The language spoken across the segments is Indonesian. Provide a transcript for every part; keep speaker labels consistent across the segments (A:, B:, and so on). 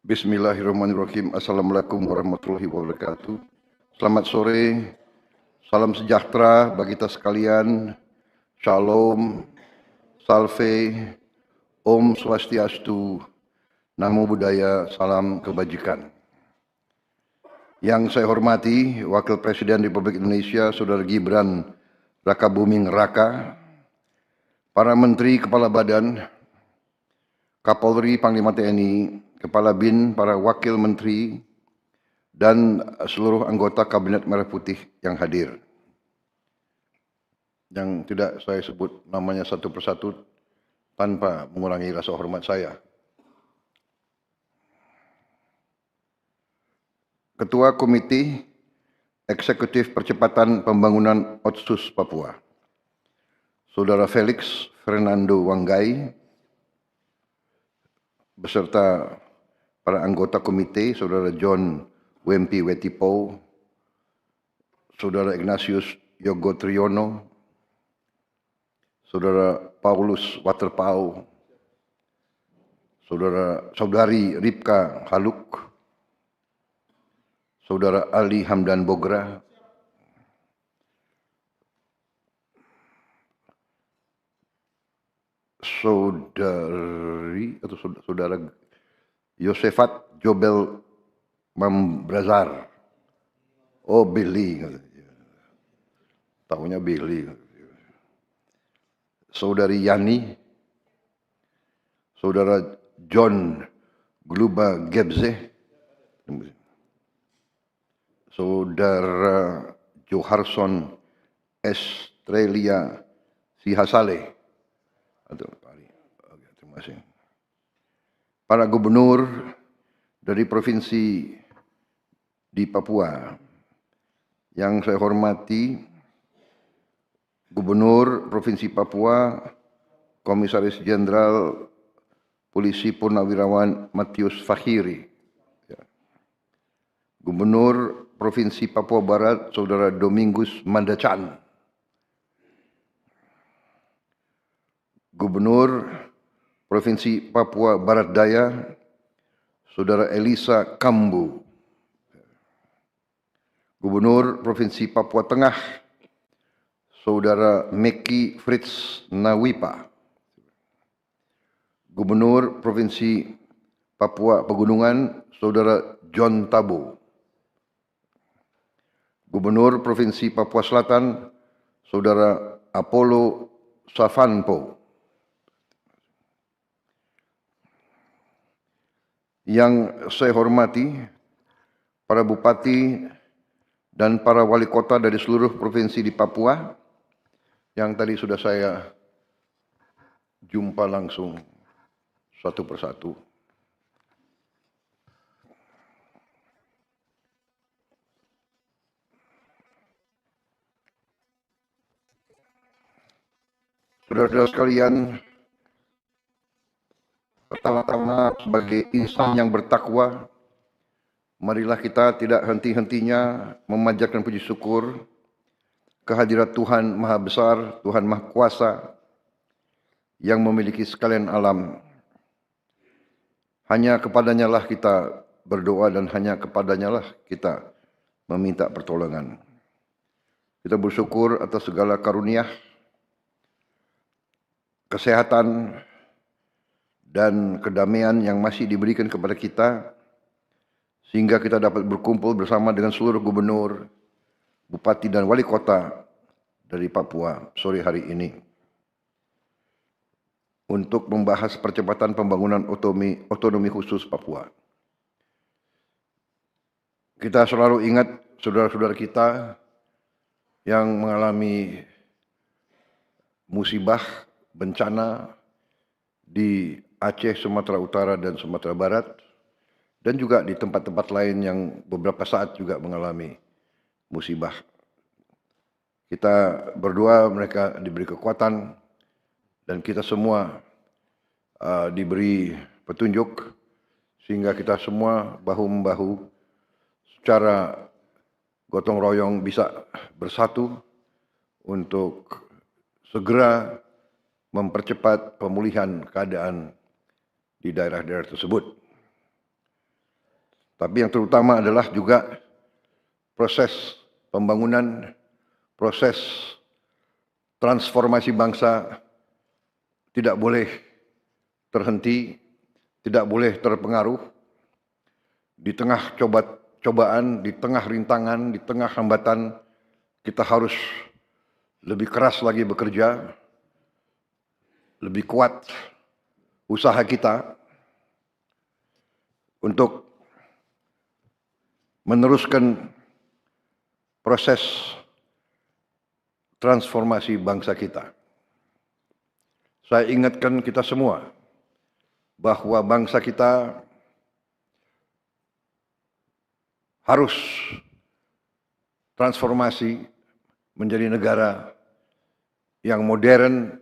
A: Bismillahirrahmanirrahim. Assalamualaikum warahmatullahi wabarakatuh. Selamat sore, salam sejahtera bagi kita sekalian. Shalom, salve, Om Swastiastu, Namo Buddhaya, salam kebajikan. Yang saya hormati Wakil Presiden Republik Indonesia, Saudara Gibran Rakabuming Raka, para Menteri, Kepala Badan, Kapolri, Panglima TNI, Kepala BIN, para Wakil Menteri, dan seluruh anggota Kabinet Merah Putih yang hadir. Yang tidak saya sebut namanya satu persatu tanpa mengurangi rasa hormat saya. Ketua Komite Eksekutif Percepatan Pembangunan Otsus Papua, Saudara Felix Fernando Wanggai, beserta para anggota komite, Saudara John Wempi Wetipo, Saudara Ignatius Yogo Triyono, Saudara Paulus Waterpau, Saudari Ripka Haluk, Saudara Ali Hamdan Bogra, Saudara Yosefat Jobel Mambrazar. Oh, Billy. Tahunya Billy. Saudari Yani, Saudara John Gluba Gebze, Saudara Joharson Estrella Sihasale. Terima kasih. Para gubernur dari provinsi di Papua yang saya hormati, Gubernur Provinsi Papua, Komisaris Jenderal Polisi Purnawirawan Matius Fakhiri, Gubernur Provinsi Papua Barat, Saudara Domingus Mandacan, Gubernur Provinsi Papua Barat Daya, Saudara Elisa Kambu, Gubernur Provinsi Papua Tengah, Saudara Meki Fritz Nawipa, Gubernur Provinsi Papua Pegunungan, Saudara John Tabo, Gubernur Provinsi Papua Selatan, Saudara Apollo Savanpo. Yang saya hormati, para bupati dan para wali kota dari seluruh provinsi di Papua, yang tadi sudah saya jumpa langsung satu persatu. Saudara-saudara sekalian, pertama-tama sebagai insan yang bertakwa, marilah kita tidak henti-hentinya memanjatkan puji syukur kehadirat Tuhan Maha Besar, Tuhan Maha Kuasa, yang memiliki sekalian alam. Hanya kepadanya lah kita berdoa dan hanya kepadanya lah kita meminta pertolongan. Kita bersyukur atas segala karunia, kesehatan, dan kedamaian yang masih diberikan kepada kita, sehingga kita dapat berkumpul bersama dengan seluruh gubernur, bupati, dan wali kota dari Papua sore hari ini untuk membahas percepatan pembangunan otonomi khusus Papua. Kita selalu ingat saudara-saudara kita yang mengalami musibah, bencana di Aceh, Sumatera Utara, dan Sumatera Barat, dan juga di tempat-tempat lain yang beberapa saat juga mengalami musibah. Kita berdoa mereka diberi kekuatan dan kita semua diberi petunjuk sehingga kita semua bahu-membahu secara gotong royong bisa bersatu untuk segera mempercepat pemulihan keadaan di daerah-daerah tersebut. Tapi yang terutama adalah juga proses pembangunan, proses transformasi bangsa tidak boleh terhenti, tidak boleh terpengaruh di tengah cobaan, di tengah rintangan, di tengah hambatan. Kita harus lebih keras lagi bekerja, lebih kuat usaha kita untuk meneruskan proses transformasi bangsa kita. Saya ingatkan kita semua bahwa bangsa kita harus transformasi menjadi negara yang modern,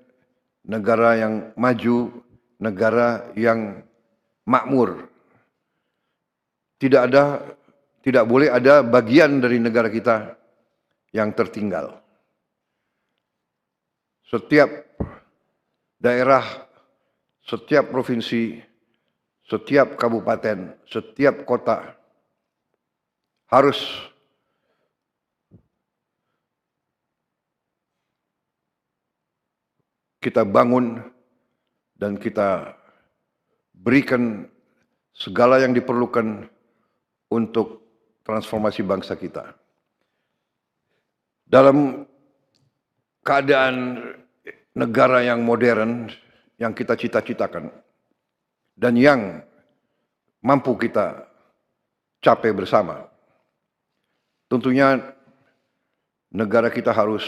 A: negara yang maju, negara yang makmur. Tidak boleh ada bagian dari negara kita yang tertinggal. Setiap daerah, setiap provinsi, setiap kabupaten, setiap kota harus kita bangun dan kita berikan segala yang diperlukan untuk transformasi bangsa kita. Dalam keadaan negara yang modern yang kita cita-citakan dan yang mampu kita capai bersama, tentunya negara kita harus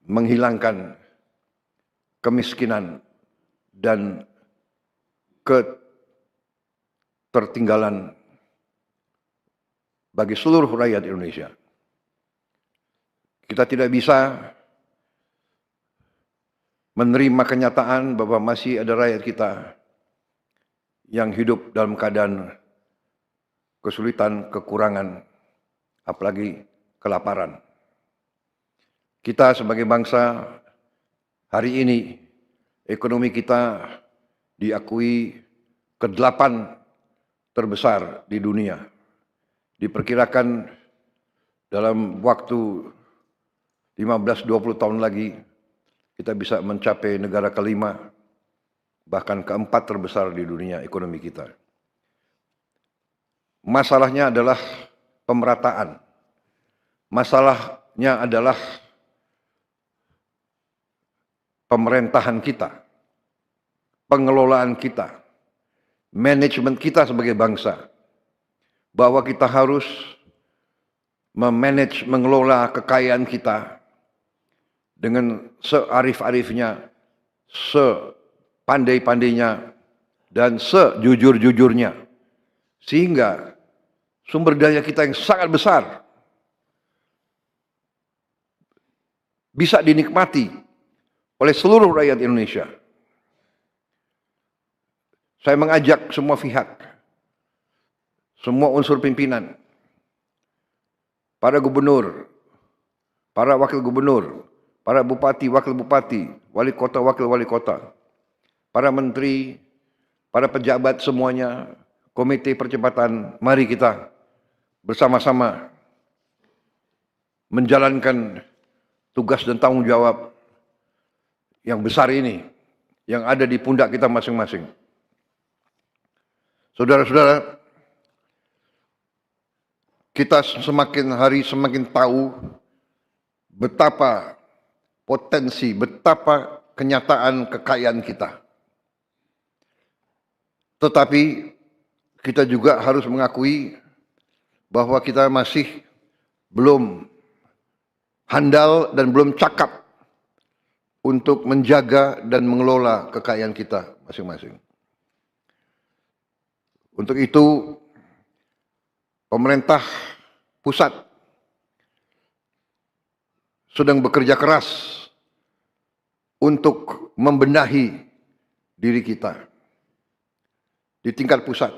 A: menghilangkan kemiskinan dan ketertinggalan bagi seluruh rakyat Indonesia. Kita tidak bisa menerima kenyataan bahwa masih ada rakyat kita yang hidup dalam keadaan kesulitan, kekurangan, apalagi kelaparan. Kita sebagai bangsa hari ini ekonomi kita diakui ke-8 terbesar di dunia. Diperkirakan dalam waktu 15-20 tahun lagi kita bisa mencapai negara ke-5 bahkan ke-4 terbesar di dunia ekonomi kita. Masalahnya adalah pemerataan. Masalahnya adalah pemerintahan kita, pengelolaan kita, manajemen kita sebagai bangsa, bahwa kita harus memanage, mengelola kekayaan kita dengan searif-arifnya, sepandai-pandainya, dan sejujur-jujurnya, sehingga sumber daya kita yang sangat besar bisa dinikmati oleh seluruh rakyat Indonesia. Saya mengajak semua pihak, semua unsur pimpinan, para gubernur, para wakil gubernur, para bupati, wakil bupati, wali kota, wakil wali kota, para menteri, para pejabat semuanya, komite percepatan, mari kita bersama-sama menjalankan tugas dan tanggung jawab yang besar ini, yang ada di pundak kita masing-masing. Saudara-saudara, kita semakin hari semakin tahu betapa potensi, betapa kenyataan kekayaan kita. Tetapi kita juga harus mengakui bahwa kita masih belum handal dan belum cakap untuk menjaga dan mengelola kekayaan kita masing-masing. Untuk itu, pemerintah pusat sedang bekerja keras untuk membenahi diri kita di tingkat pusat.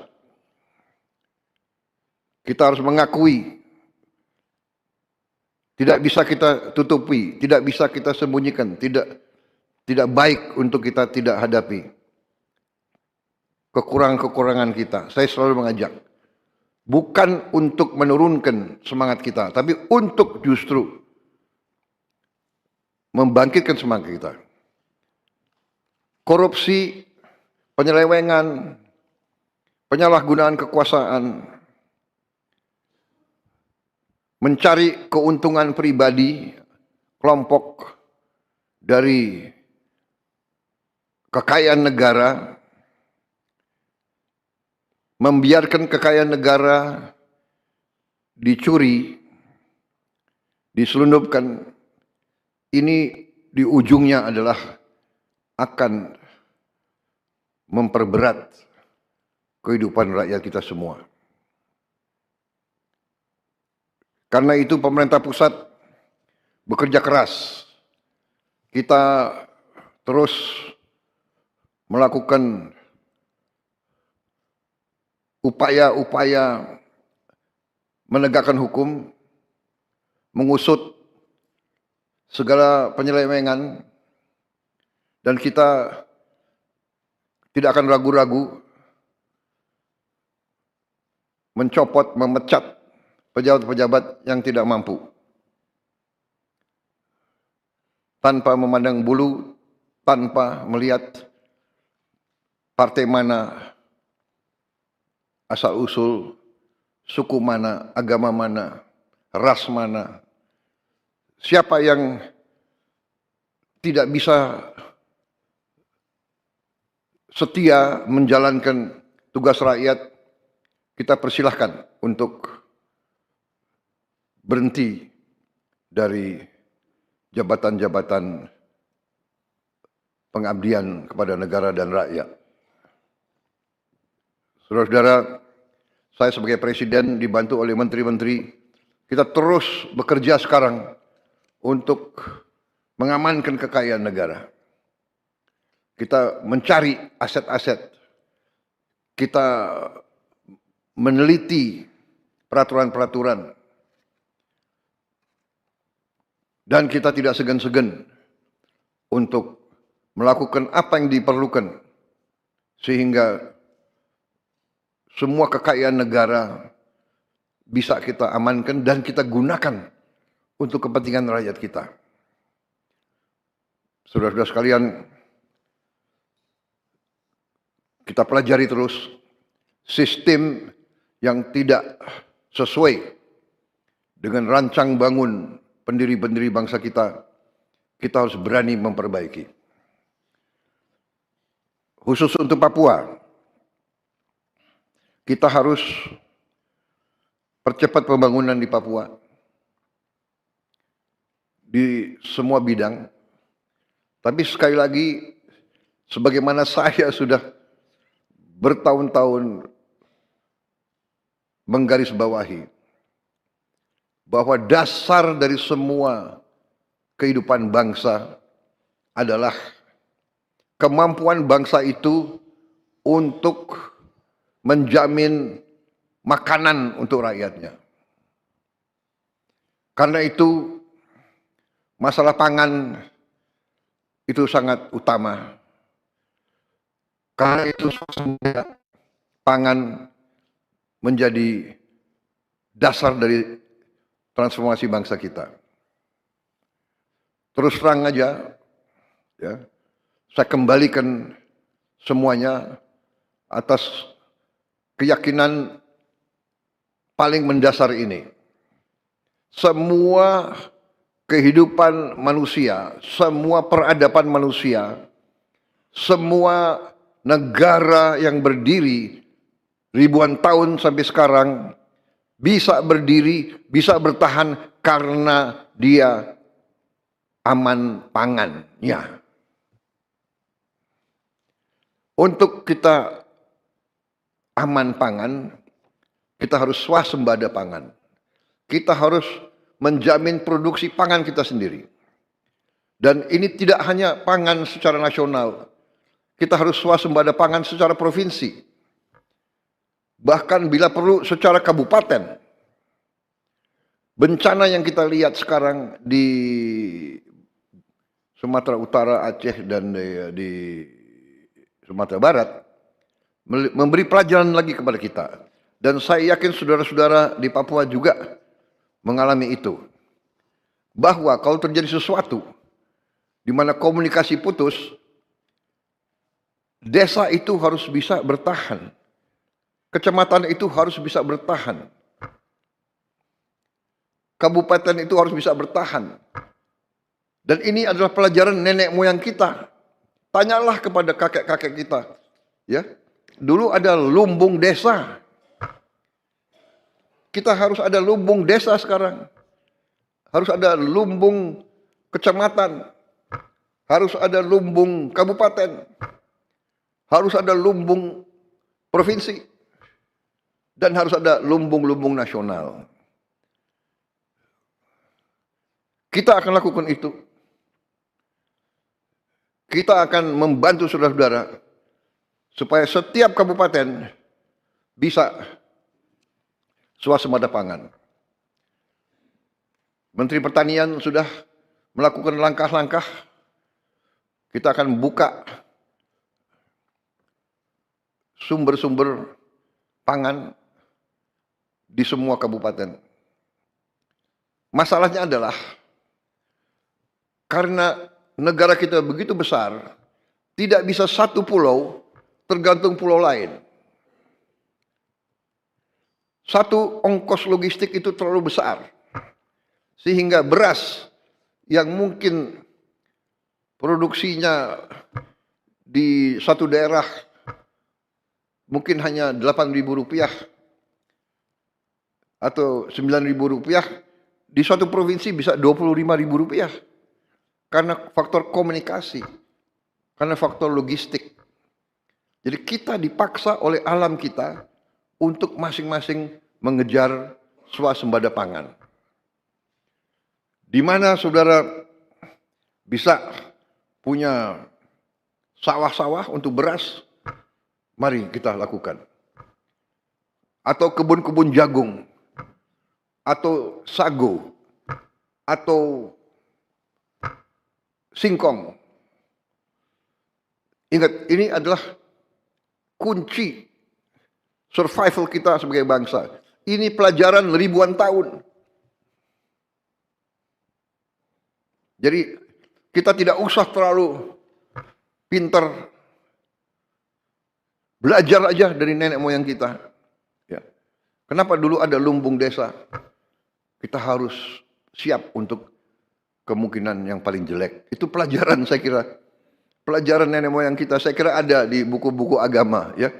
A: Kita harus mengakui, tidak bisa kita tutupi, tidak bisa kita sembunyikan, tidak baik untuk kita tidak hadapi. kekurangan-kekurangan kita. Saya selalu mengajak, bukan untuk menurunkan semangat kita, tapi untuk justru membangkitkan semangat kita. Korupsi, penyelewengan, penyalahgunaan kekuasaan, mencari keuntungan pribadi kelompok dari kekayaan negara, membiarkan kekayaan negara dicuri, diselundupkan, ini di ujungnya adalah akan memperberat kehidupan rakyat kita semua. Karena itu pemerintah pusat bekerja keras. Kita terus melakukan upaya-upaya menegakkan hukum, mengusut segala penyelewengan, dan kita tidak akan ragu-ragu mencopot, memecat pejabat-pejabat yang tidak mampu. Tanpa memandang bulu, tanpa melihat partai mana, asal-usul, suku mana, agama mana, ras mana. Siapa yang tidak bisa setia menjalankan tugas rakyat, kita persilahkan untuk berhenti dari jabatan-jabatan pengabdian kepada negara dan rakyat. Saudara-saudara, saya sebagai presiden dibantu oleh menteri-menteri, kita terus bekerja sekarang untuk mengamankan kekayaan negara. Kita mencari aset-aset, kita meneliti peraturan-peraturan, dan kita tidak segan-segan untuk melakukan apa yang diperlukan sehingga semua kekayaan negara bisa kita amankan dan kita gunakan untuk kepentingan rakyat kita. Saudara-saudara sekalian, kita pelajari terus sistem yang tidak sesuai dengan rancang bangun pendiri-pendiri bangsa kita, kita harus berani memperbaiki. Khusus untuk Papua, kita harus percepat pembangunan di Papua di semua bidang. Tapi sekali lagi, sebagaimana saya sudah bertahun-tahun menggarisbawahi, bahwa dasar dari semua kehidupan bangsa adalah kemampuan bangsa itu untuk menjamin makanan untuk rakyatnya. Karena itu masalah pangan itu sangat utama. Karena itu pangan menjadi dasar dari transformasi bangsa kita. Terus terang aja, ya, saya kembalikan semuanya atas keyakinan paling mendasar ini. Semua kehidupan manusia, semua peradaban manusia, semua negara yang berdiri ribuan tahun sampai sekarang bisa berdiri, bisa bertahan karena dia aman pangannya. Untuk kita aman pangan, kita harus swasembada pangan. Kita harus menjamin produksi pangan kita sendiri. Dan ini tidak hanya pangan secara nasional, kita harus swasembada pangan secara provinsi. Bahkan bila perlu secara kabupaten. Bencana yang kita lihat sekarang di Sumatera Utara, Aceh, dan di Sumatera Barat memberi pelajaran lagi kepada kita. Dan saya yakin saudara-saudara di Papua juga mengalami itu. Bahwa kalau terjadi sesuatu di mana komunikasi putus, desa itu harus bisa bertahan. Kecamatan itu harus bisa bertahan. Kabupaten itu harus bisa bertahan. Dan ini adalah pelajaran nenek moyang kita. Tanyalah kepada kakek-kakek kita. Ya, dulu ada lumbung desa. Kita harus ada lumbung desa sekarang. Harus ada lumbung kecamatan. Harus ada lumbung kabupaten. Harus ada lumbung provinsi. Dan harus ada lumbung-lumbung nasional. Kita akan lakukan itu. Kita akan membantu saudara-saudara supaya setiap kabupaten bisa swasembada pangan. Menteri Pertanian sudah melakukan langkah-langkah. Kita akan buka sumber-sumber pangan di semua kabupaten. Masalahnya adalah karena negara kita begitu besar, tidak bisa satu pulau tergantung pulau lain. Satu ongkos logistik itu terlalu besar. Sehingga beras yang mungkin produksinya di satu daerah mungkin hanya Rp8.000 atau Rp9.000, di suatu provinsi bisa Rp25.000. Karena faktor komunikasi, karena faktor logistik. Jadi kita dipaksa oleh alam kita untuk masing-masing mengejar swasembada pangan. Di mana saudara bisa punya sawah-sawah untuk beras, mari kita lakukan. Atau kebun-kebun jagung, atau sago, atau singkong. Ingat, ini adalah kunci survival kita sebagai bangsa. Ini pelajaran ribuan tahun. Jadi kita tidak usah terlalu pintar. Belajar aja dari nenek moyang kita. Ya. Kenapa dulu ada lumbung desa? Kita harus siap untuk kemungkinan yang paling jelek. Itu pelajaran saya kira. Pelajaran nenek moyang kita saya kira ada di buku-buku agama ya.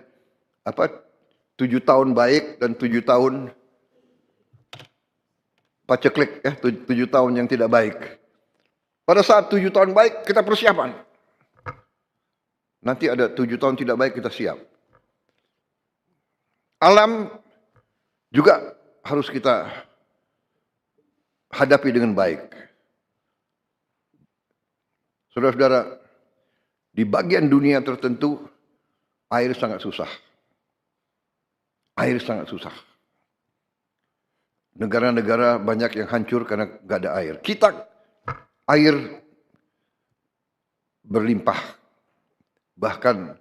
A: 7 tahun baik dan 7 tahun paceklik ya, 7 tahun yang tidak baik. Pada saat 7 tahun baik kita persiapan. Nanti ada 7 tahun tidak baik kita siap. Alam juga harus kita hadapi dengan baik. Saudara-saudara, di bagian dunia tertentu air sangat susah. Air sangat susah. Negara-negara banyak yang hancur karena nggak ada air. Kita air berlimpah. Bahkan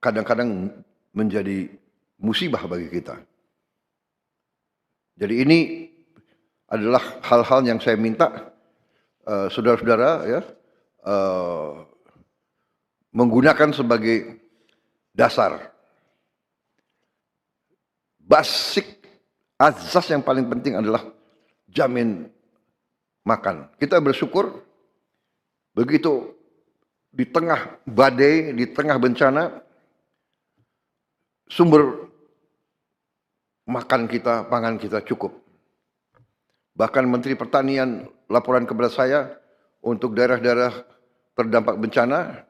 A: kadang-kadang menjadi musibah bagi kita. Jadi ini adalah hal-hal yang saya minta saudara-saudara ya menggunakan sebagai dasar. Basic azas yang paling penting adalah jamin makan. Kita bersyukur begitu di tengah badai, di tengah bencana, sumber makan kita, pangan kita cukup. Bahkan Menteri Pertanian laporan kepada saya untuk daerah-daerah terdampak bencana,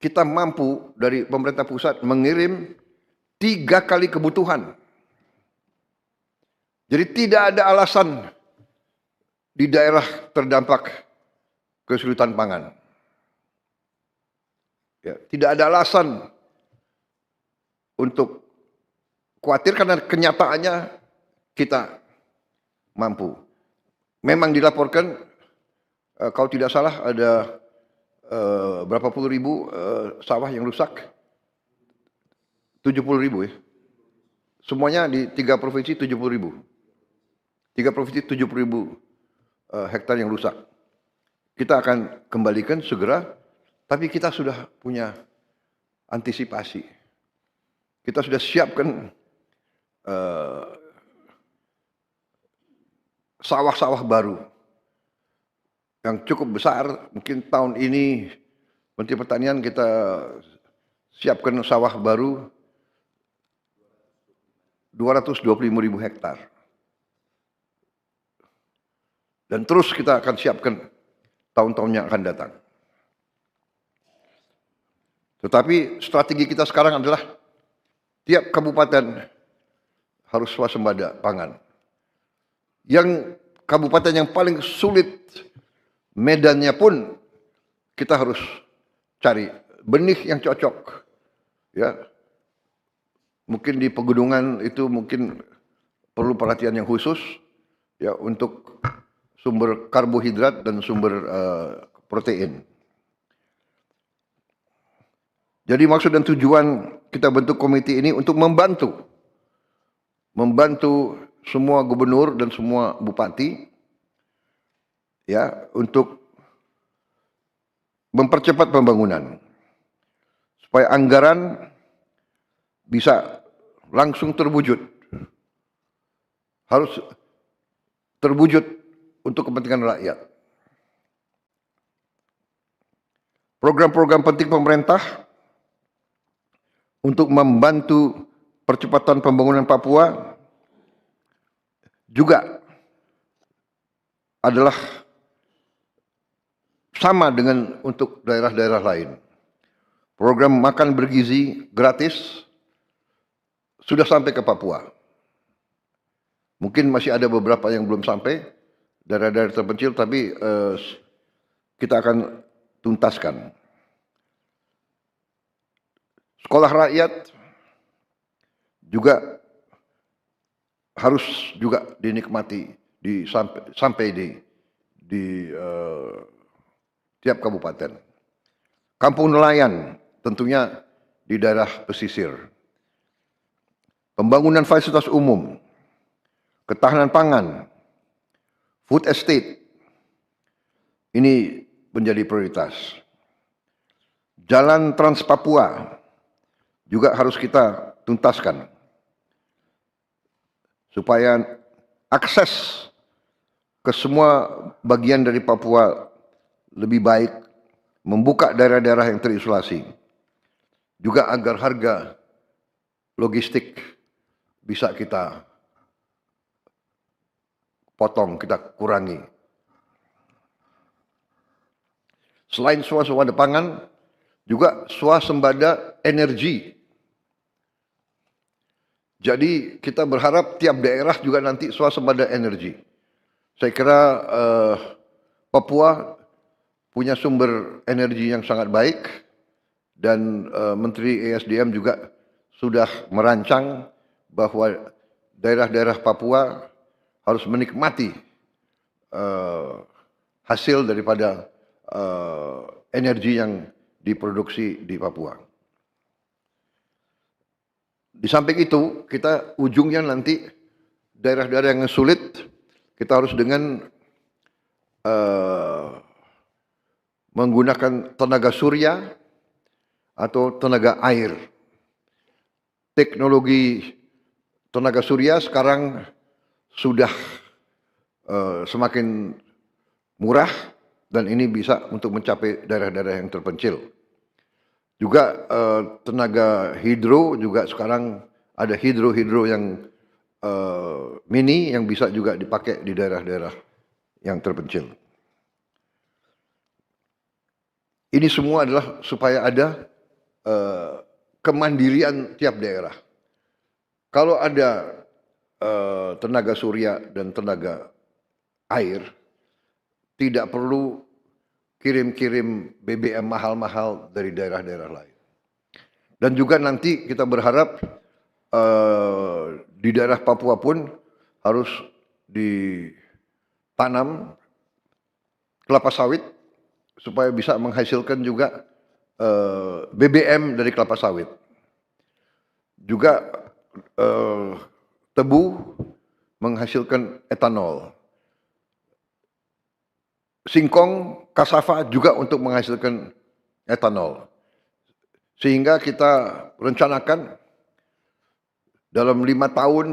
A: kita mampu dari pemerintah pusat mengirim 3 kali kebutuhan. Jadi tidak ada alasan di daerah terdampak kesulitan pangan. Ya, tidak ada alasan untuk khawatir karena kenyataannya kita mampu. Memang dilaporkan kalau tidak salah ada berapa puluh ribu sawah yang rusak. 70.000 ya. Semuanya di 3 provinsi 70.000. 3 provinsi 70.000 hektar yang rusak. Kita akan kembalikan segera, tapi kita sudah punya antisipasi. Kita sudah siapkan sawah-sawah baru yang cukup besar. Mungkin tahun ini Menteri Pertanian kita siapkan sawah baru 225.000 hektar. Dan terus kita akan siapkan tahun-tahun yang akan datang. Tetapi strategi kita sekarang adalah tiap kabupaten harus swasembada pangan. Yang kabupaten yang paling sulit medannya pun kita harus cari benih yang cocok. Ya. Mungkin di pegunungan itu mungkin perlu perhatian yang khusus ya untuk sumber karbohidrat dan sumber protein. Jadi maksud dan tujuan kita bentuk komite ini untuk membantu semua gubernur dan semua bupati ya untuk mempercepat pembangunan supaya anggaran bisa langsung terwujud. Harus terwujud untuk kepentingan rakyat. Program-program penting pemerintah untuk membantu percepatan pembangunan Papua juga adalah sama dengan untuk daerah-daerah lain. Program makan bergizi gratis sudah sampai ke Papua. Mungkin masih ada beberapa yang belum sampai, daerah-daerah terpencil, tapi kita akan tuntaskan. Sekolah rakyat juga harus juga dinikmati sampai di tiap kabupaten. Kampung nelayan tentunya di daerah pesisir. Pembangunan fasilitas umum, ketahanan pangan, food estate, ini menjadi prioritas. Jalan Trans Papua juga harus kita tuntaskan supaya akses ke semua bagian dari Papua lebih baik, membuka daerah-daerah yang terisolasi, juga agar harga logistik bisa kita potong, kita kurangi. Selain swasembada pangan, juga swasembada energi. Jadi kita berharap tiap daerah juga nanti swasembada energi. Saya kira Papua punya sumber energi yang sangat baik dan Menteri ESDM juga sudah merancang bahwa daerah-daerah Papua harus menikmati hasil daripada energi yang diproduksi di Papua. Di samping itu, kita ujungnya nanti daerah-daerah yang sulit, kita harus dengan menggunakan tenaga surya atau tenaga air. Teknologi tenaga surya sekarang sudah semakin murah dan ini bisa untuk mencapai daerah-daerah yang terpencil. Juga tenaga hidro juga sekarang ada hidro yang mini yang bisa juga dipakai di daerah-daerah yang terpencil. Ini semua adalah supaya ada kemandirian tiap daerah. Kalau ada tenaga surya dan tenaga air, tidak perlu kirim-kirim BBM mahal-mahal dari daerah-daerah lain. Dan juga nanti kita berharap di daerah Papua pun harus ditanam kelapa sawit supaya bisa menghasilkan juga BBM dari kelapa sawit. Juga tebu menghasilkan etanol. Singkong, kasava juga untuk menghasilkan etanol. Sehingga kita rencanakan dalam 5 tahun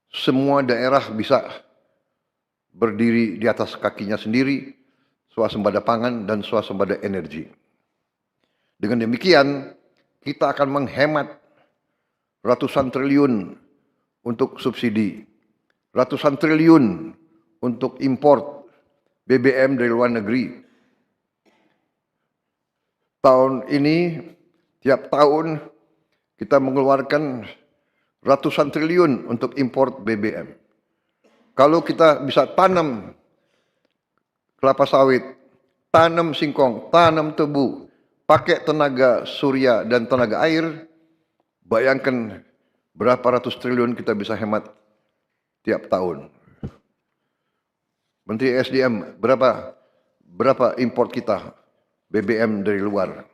A: semua daerah bisa berdiri di atas kakinya sendiri, swasembada pangan dan swasembada energi. Dengan demikian, kita akan menghemat ratusan triliun untuk subsidi, ratusan triliun untuk import BBM dari luar negeri. Tahun ini, tiap tahun kita mengeluarkan ratusan triliun untuk import BBM. Kalau kita bisa tanam kelapa sawit, tanam singkong, tanam tebu, pakai tenaga surya dan tenaga air, bayangkan berapa ratus triliun kita bisa hemat tiap tahun. Menteri SDM, berapa import kita BBM dari luar?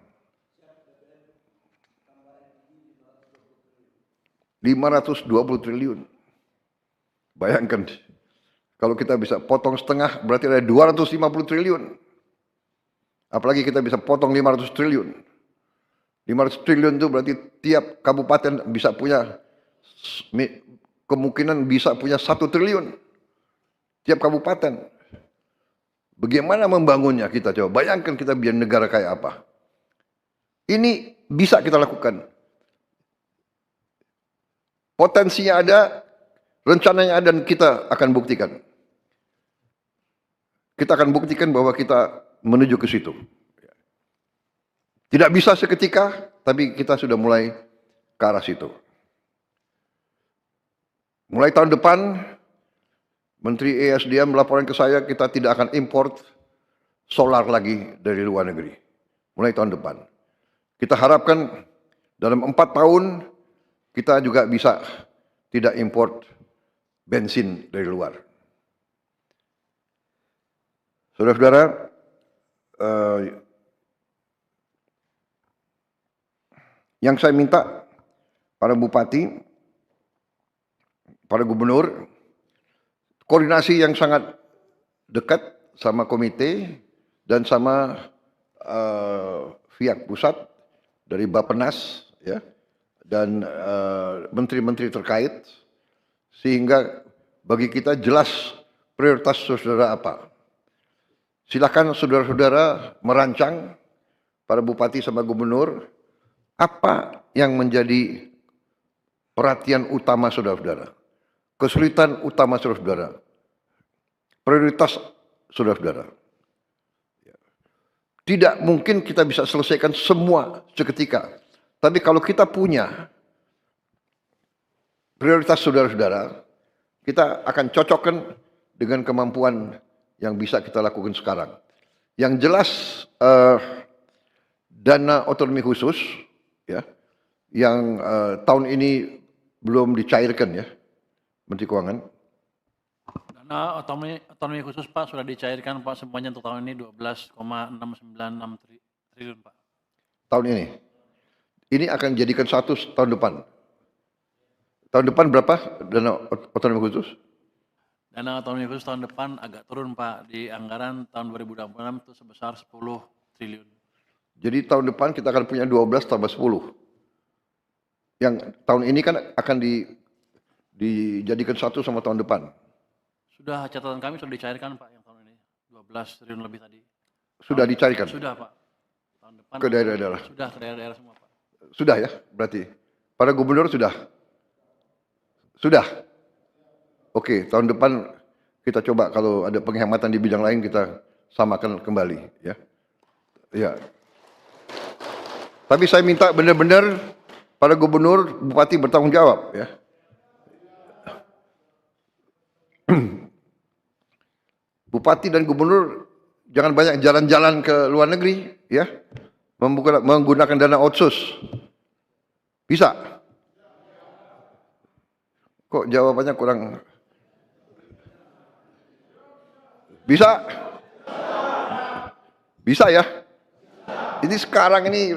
A: 520 triliun. Bayangkan, kalau kita bisa potong setengah, berarti ada 250 triliun. Apalagi kita bisa potong 500 triliun. 500 triliun itu berarti tiap kabupaten bisa punya, kemungkinan bisa punya 1 triliun. Tiap kabupaten. Bagaimana membangunnya kita coba? Bayangkan kita biar negara kayak apa. Ini bisa kita lakukan. Potensinya ada, rencananya ada, dan kita akan buktikan. Kita akan buktikan bahwa kita menuju ke situ. Tidak bisa seketika, tapi kita sudah mulai ke arah situ. Mulai tahun depan, Menteri ESDM melaporkan ke saya, kita tidak akan import solar lagi dari luar negeri. Mulai tahun depan. Kita harapkan dalam 4 tahun, kita juga bisa tidak import bensin dari luar. Saudara-saudara, yang saya minta para bupati, para gubernur, koordinasi yang sangat dekat sama komite dan sama pihak pusat dari Bappenas, ya, dan menteri-menteri terkait, sehingga bagi kita jelas prioritas saudara apa. Silakan saudara-saudara merancang, para bupati sama gubernur, apa yang menjadi perhatian utama saudara-saudara, kesulitan utama saudara-saudara, prioritas saudara-saudara. Tidak mungkin kita bisa selesaikan semua seketika. Tapi kalau kita punya prioritas saudara-saudara, kita akan cocokkan dengan kemampuan yang bisa kita lakukan sekarang. Yang jelas dana otonomi khusus, ya, yang tahun ini belum dicairkan, ya, Menteri Keuangan.
B: Dana otonomi khusus Pak sudah dicairkan Pak semuanya untuk tahun ini 12,696 triliun Pak.
A: Tahun ini. Ini akan dijadikan satu tahun depan. Tahun depan berapa dana otonomi khusus?
B: Dana otonomi khusus tahun depan agak turun Pak. Di anggaran tahun 2026 itu sebesar 10 triliun.
A: Jadi tahun depan kita akan punya 12 tambah 10. Yang tahun ini kan akan dijadikan satu sama tahun depan.
B: Sudah, catatan kami sudah dicairkan Pak yang tahun ini. 12 triliun lebih tadi.
A: Sudah dicarikan?
B: Sudah Pak. Tahun depan
A: ke daerah-daerah?
B: Sudah ke daerah-daerah semua Pak.
A: Sudah, ya, berarti. Para gubernur sudah? Sudah? Oke, tahun depan kita coba kalau ada penghematan di bidang lain kita samakan kembali, ya. Ya. Tapi saya minta benar-benar para gubernur, bupati bertanggung jawab, ya. Bupati dan gubernur jangan banyak jalan-jalan ke luar negeri, ya. Menggunakan dana otsus. Bisa? Kok jawabannya kurang? Bisa? Bisa, ya? Ini sekarang ini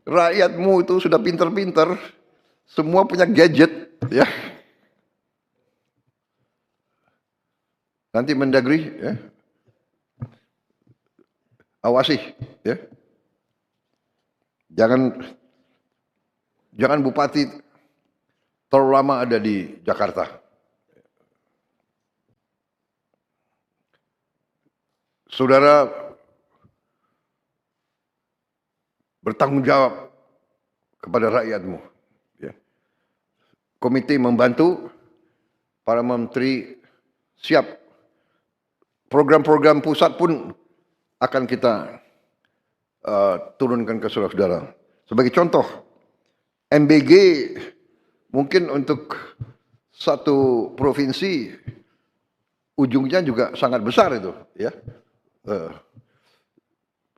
A: rakyatmu itu sudah pinter-pinter, semua punya gadget, ya. Nanti Mendagri, ya, awasi, ya. Jangan bupati terlalu lama ada di Jakarta. Saudara bertanggung jawab kepada rakyatmu. Ya. Komite membantu, para menteri siap. Program-program pusat pun akan kita turunkan ke saudara-saudara. Sebagai contoh, MBG mungkin untuk satu provinsi ujungnya juga sangat besar itu, ya.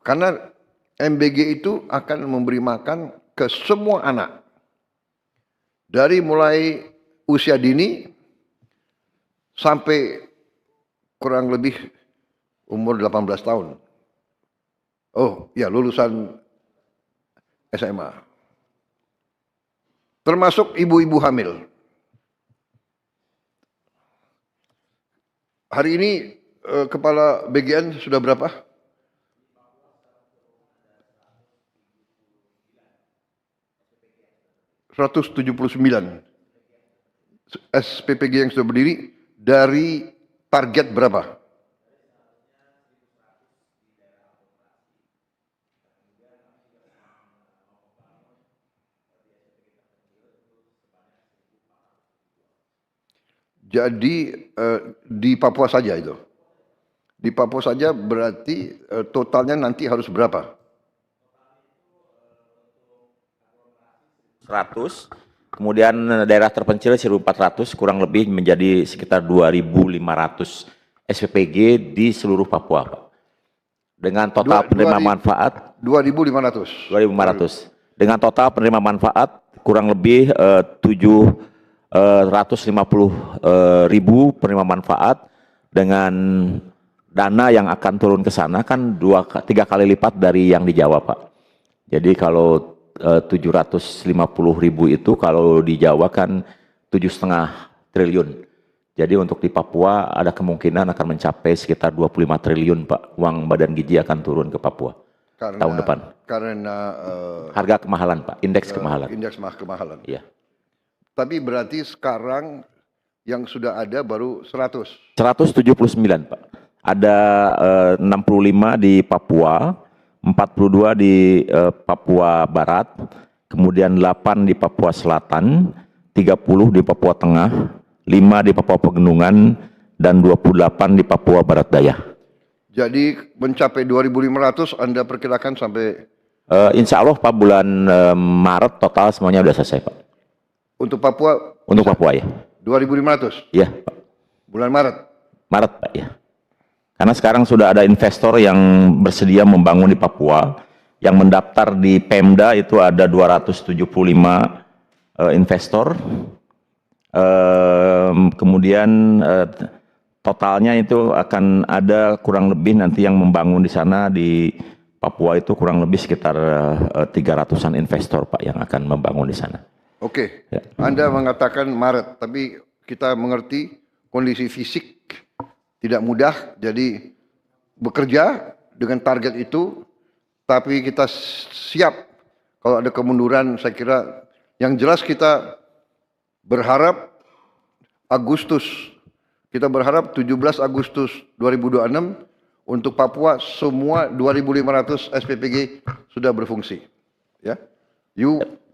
A: Karena MBG itu akan memberi makan ke semua anak. Dari mulai usia dini sampai kurang lebih umur 18 tahun. Oh, ya, lulusan SMA. Termasuk ibu-ibu hamil. Hari ini kepala BGN sudah berapa? ...179 SPPG yang sudah berdiri. Dari target berapa? Jadi di Papua saja itu. Di Papua saja berarti totalnya nanti harus berapa?
C: 100, kemudian daerah terpencil 1.400, kurang lebih menjadi sekitar 2.500 SPPG di seluruh Papua, Pak. Dengan total penerima manfaat
A: 2.500.
C: 2.500. Dengan total penerima manfaat kurang lebih 750.000 penerima manfaat, dengan dana yang akan turun ke sana kan 3 kali lipat dari yang di Jawa, Pak. Jadi kalau 750.000 itu kalau di Jawa kan 7,5 triliun. Jadi untuk di Papua ada kemungkinan akan mencapai sekitar 25 triliun, Pak. Uang Badan Gizi akan turun ke Papua tahun depan.
A: Karena
C: harga kemahalan, Pak, indeks kemahalan.
A: Indeks kemahalan.
C: Iya.
A: Tapi berarti sekarang yang sudah ada baru 100.
C: 179, Pak. Ada 65 di Papua, 42 di Papua Barat, kemudian 8 di Papua Selatan, 30 di Papua Tengah, 5 di Papua Pegunungan, dan 28 di Papua Barat Daya.
A: Jadi mencapai 2.500 Anda perkirakan sampai?
C: Insya Allah Pak, bulan Maret total semuanya sudah selesai, Pak.
A: Untuk Papua?
C: Untuk Papua, ya.
A: 2.500?
C: Iya, Pak.
A: Bulan Maret?
C: Maret, Pak, ya. Karena sekarang sudah ada investor yang bersedia membangun di Papua, yang mendaftar di Pemda itu ada 275 investor. Kemudian totalnya itu akan ada kurang lebih nanti yang membangun di sana di Papua itu kurang lebih sekitar 300-an investor, Pak, yang akan membangun di sana.
A: Oke,
C: Ya.
A: Anda mengatakan Maret, tapi kita mengerti kondisi fisik tidak mudah, jadi bekerja dengan target itu, tapi kita siap kalau ada kemunduran. Saya kira yang jelas kita berharap Agustus, kita berharap 17 Agustus 2026 untuk Papua semua 2.500 SPPG sudah berfungsi. Ya,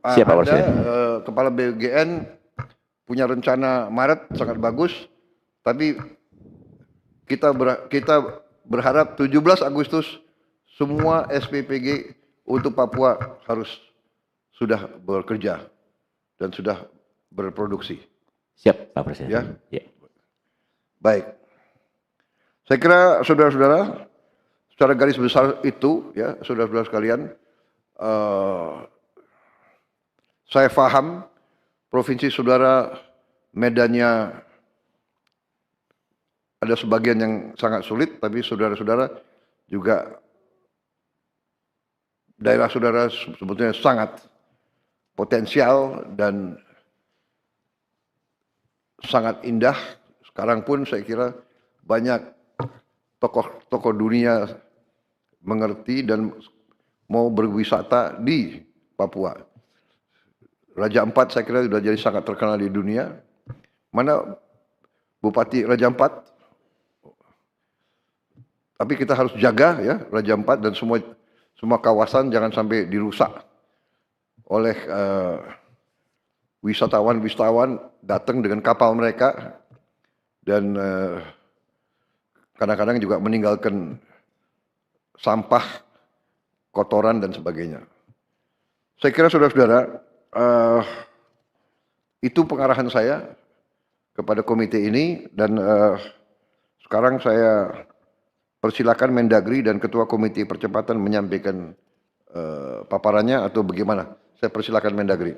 C: Siap, Pak Presiden.
A: Kepala BGN punya rencana Maret sangat bagus, tapi kita berharap 17 Agustus semua SPPG untuk Papua harus sudah bekerja dan sudah berproduksi.
C: Siap, Pak Presiden.
A: Ya.
C: Ya.
A: Baik. Saya kira saudara-saudara, secara garis besar itu, ya, saudara-saudara sekalian, saya paham provinsi saudara medannya ada sebagian yang sangat sulit, tapi saudara-saudara juga daerah saudara sebetulnya sangat potensial dan sangat indah. Sekarang pun saya kira banyak tokoh-tokoh dunia mengerti dan mau berwisata di Papua. Raja Ampat saya kira sudah jadi sangat terkenal di dunia. Mana Bupati Raja Ampat? Tapi kita harus jaga ya Raja Ampat dan semua kawasan jangan sampai dirusak oleh wisatawan datang dengan kapal mereka dan kadang-kadang juga meninggalkan sampah, kotoran dan sebagainya. Saya kira saudara-saudara, itu pengarahan saya kepada komite ini dan sekarang saya persilakan Mendagri dan Ketua Komite Percepatan menyampaikan paparannya atau bagaimana. Saya persilakan Mendagri.